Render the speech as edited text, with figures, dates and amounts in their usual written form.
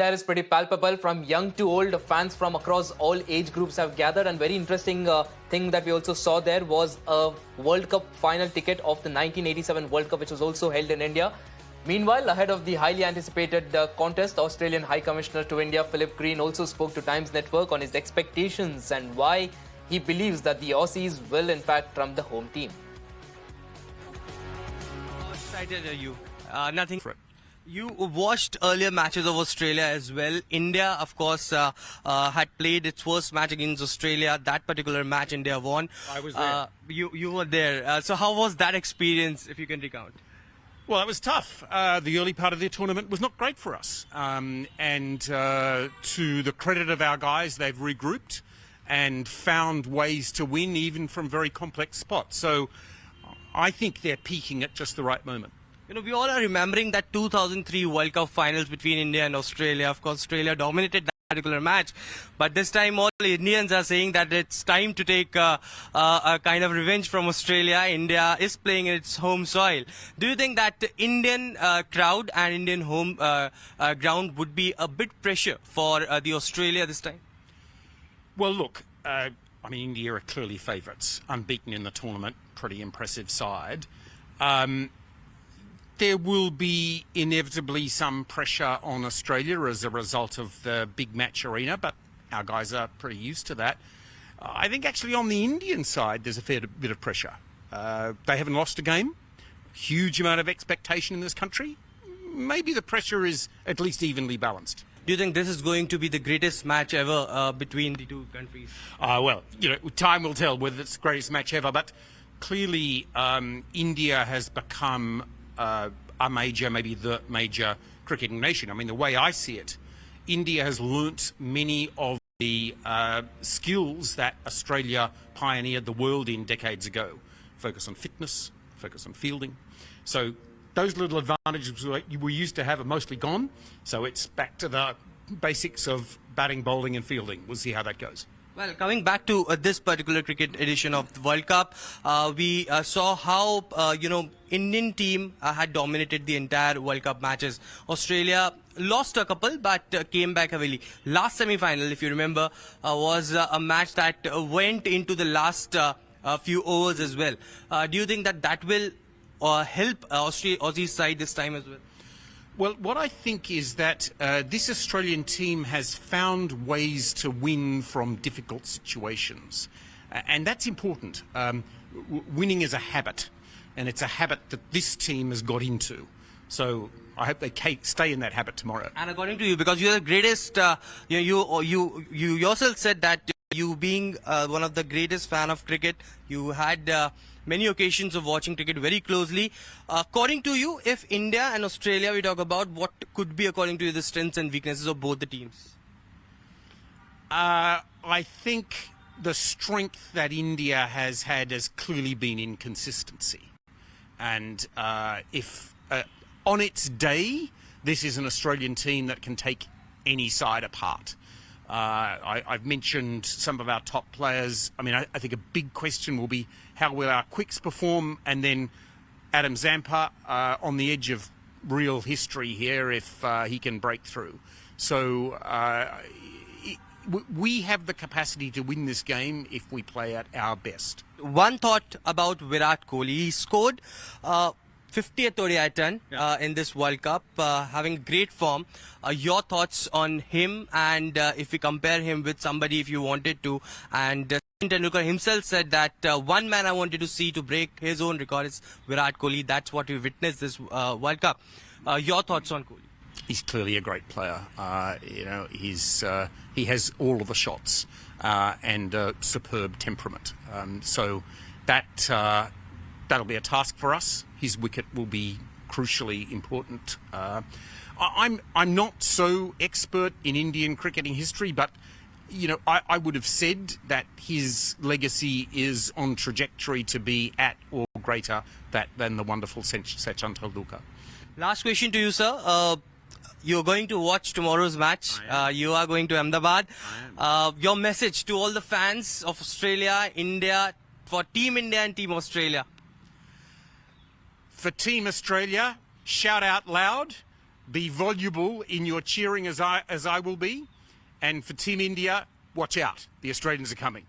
There is pretty palpable. From young to old, fans from across all age groups have gathered, and very interesting thing that we also saw there was a World Cup final ticket of the 1987 World Cup, which was also held in India. Meanwhile, ahead of the highly anticipated contest, Australian High Commissioner to India Philip Green also spoke to Times Network on his expectations and why he believes that the Aussies will in fact trump the home team. How excited are you? Nothing. You watched earlier matches of Australia as well. India, of course, had played its first match against Australia. That particular match, India won. I was there. You were there. So how was that experience, if you can recount? Well, it was tough. The early part of the tournament was not great for us. And to the credit of our guys, they've regrouped and found ways to win even from very complex spots. So I think they're peaking at just the right moment. You know, we all are remembering that 2003 World Cup finals between India and Australia. Of course, Australia dominated that particular match. But this time, all Indians are saying that it's time to take a kind of revenge from Australia. India is playing in its home soil. Do you think that the Indian crowd and Indian home ground would be a bit pressure for the Australia this time? Well, look, I mean, India are clearly favourites. Unbeaten in the tournament, pretty impressive side. There will be inevitably some pressure on Australia as a result of the big match arena, but our guys are pretty used to that. I think actually on the Indian side there's a fair bit of pressure. They haven't lost a game, huge amount of expectation in this country. Maybe the pressure is at least evenly balanced. Do you think this is going to be the greatest match ever between the two countries? Well, you know, time will tell whether it's the greatest match ever, but clearly India has become a major, maybe the major cricketing nation. I mean, the way I see it, India has learnt many of the skills that Australia pioneered the world in decades ago. Focus on fitness, focus on fielding. So those little advantages we used to have are mostly gone. So it's back to the basics of batting, bowling and fielding. We'll see how that goes. Well, coming back to this particular cricket edition of the World Cup, we saw how, Indian team had dominated the entire World Cup matches. Australia lost a couple, but came back heavily. Last semi-final, if you remember, was a match that went into the last few overs as well. Do you think that that will help Aussie's side this time as well? Well, what I think is that this Australian team has found ways to win from difficult situations. And that's important. Winning is a habit, and it's a habit that this team has got into. So I hope they stay in that habit tomorrow. And according to you, because you're the greatest, you yourself said that you being one of the greatest fan of cricket, you had many occasions of watching cricket very closely. According to you, if India and Australia we talk about, what could be according to you the strengths and weaknesses of both the teams? I think the strength that India has had has clearly been inconsistency. And if on its day, this is an Australian team that can take any side apart. I've mentioned some of our top players. I mean, I think a big question will be how will our quicks perform, and then Adam Zampa on the edge of real history here if he can break through. So we have the capacity to win this game if we play at our best. One thought about Virat Kohli. He scored 50th ODI ton in this World Cup, having great form. Your thoughts on him, and if we compare him with somebody, if you wanted to, and Tendulkar himself said that one man I wanted to see to break his own record is Virat Kohli. That's what we witnessed this World Cup. Your thoughts on Kohli? He's clearly a great player. He has all of the shots and superb temperament. So that'll be a task for us. His wicket will be crucially important. I'm not so expert in Indian cricketing history, but you know, I would have said that his legacy is on trajectory to be at or greater than the wonderful Sachin Tendulkar. Last question to you, sir. You're going to watch tomorrow's match. You are going to Ahmedabad. Your message to all the fans of Australia, India, for Team India and Team Australia. For Team Australia, shout out loud. be voluble in your cheering as I will be. And for Team India, watch out. The Australians are coming.